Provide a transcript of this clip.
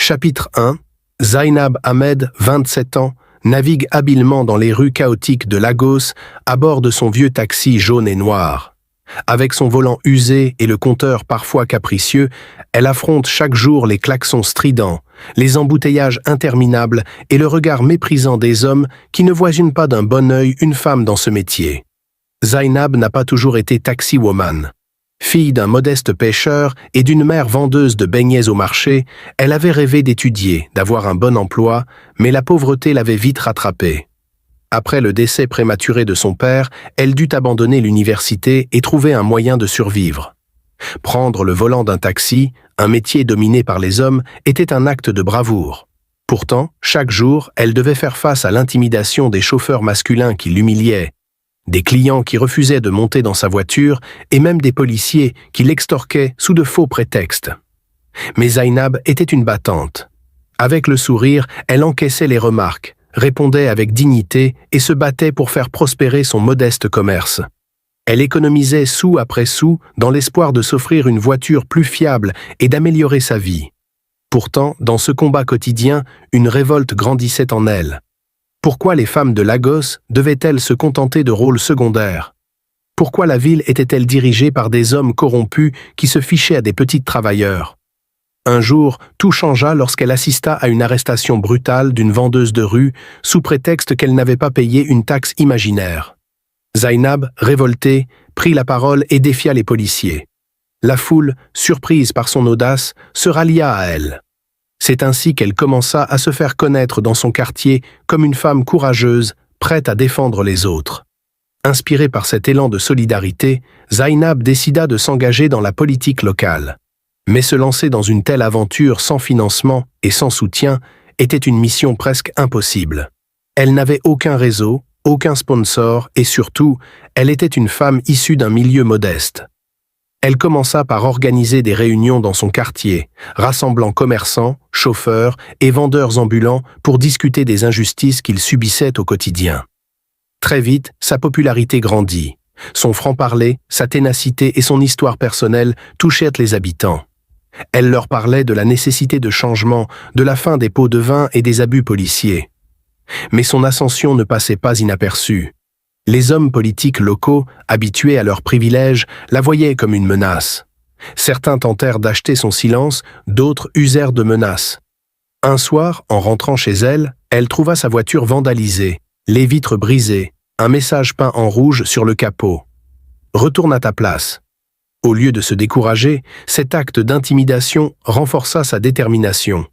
Chapitre 1. Zainab Ahmed, 27 ans, navigue habilement dans les rues chaotiques de Lagos à bord de son vieux taxi jaune et noir. Avec son volant usé et le compteur parfois capricieux, elle affronte chaque jour les klaxons stridents, les embouteillages interminables et le regard méprisant des hommes qui ne voient pas d'un bon œil une femme dans ce métier. Zainab n'a pas toujours été taxi-woman. Fille d'un modeste pêcheur et d'une mère vendeuse de beignets au marché, elle avait rêvé d'étudier, d'avoir un bon emploi, mais la pauvreté l'avait vite rattrapée. Après le décès prématuré de son père, elle dut abandonner l'université et trouver un moyen de survivre. Prendre le volant d'un taxi, un métier dominé par les hommes, était un acte de bravoure. Pourtant, chaque jour, elle devait faire face à l'intimidation des chauffeurs masculins qui l'humiliaient, des clients qui refusaient de monter dans sa voiture et même des policiers qui l'extorquaient sous de faux prétextes. Mais Zainab était une battante. Avec le sourire, elle encaissait les remarques, répondait avec dignité et se battait pour faire prospérer son modeste commerce. Elle économisait sou après sou dans l'espoir de s'offrir une voiture plus fiable et d'améliorer sa vie. Pourtant, dans ce combat quotidien, une révolte grandissait en elle. Pourquoi les femmes de Lagos devaient-elles se contenter de rôles secondaires? Pourquoi la ville était-elle dirigée par des hommes corrompus qui se fichaient à des petites travailleurs? Un jour, tout changea lorsqu'elle assista à une arrestation brutale d'une vendeuse de rue sous prétexte qu'elle n'avait pas payé une taxe imaginaire. Zainab, révoltée, prit la parole et défia les policiers. La foule, surprise par son audace, se rallia à elle. C'est ainsi qu'elle commença à se faire connaître dans son quartier comme une femme courageuse, prête à défendre les autres. Inspirée par cet élan de solidarité, Zainab décida de s'engager dans la politique locale. Mais se lancer dans une telle aventure sans financement et sans soutien était une mission presque impossible. Elle n'avait aucun réseau, aucun sponsor et surtout, elle était une femme issue d'un milieu modeste. Elle commença par organiser des réunions dans son quartier, rassemblant commerçants, chauffeurs et vendeurs ambulants pour discuter des injustices qu'ils subissaient au quotidien. Très vite, sa popularité grandit. Son franc-parler, sa ténacité et son histoire personnelle touchaient les habitants. Elle leur parlait de la nécessité de changement, de la fin des pots de vin et des abus policiers. Mais son ascension ne passait pas inaperçue. Les hommes politiques locaux, habitués à leurs privilèges, la voyaient comme une menace. Certains tentèrent d'acheter son silence, d'autres usèrent de menaces. Un soir, en rentrant chez elle, elle trouva sa voiture vandalisée, les vitres brisées, un message peint en rouge sur le capot. « Retourne à ta place ». Au lieu de se décourager, cet acte d'intimidation renforça sa détermination.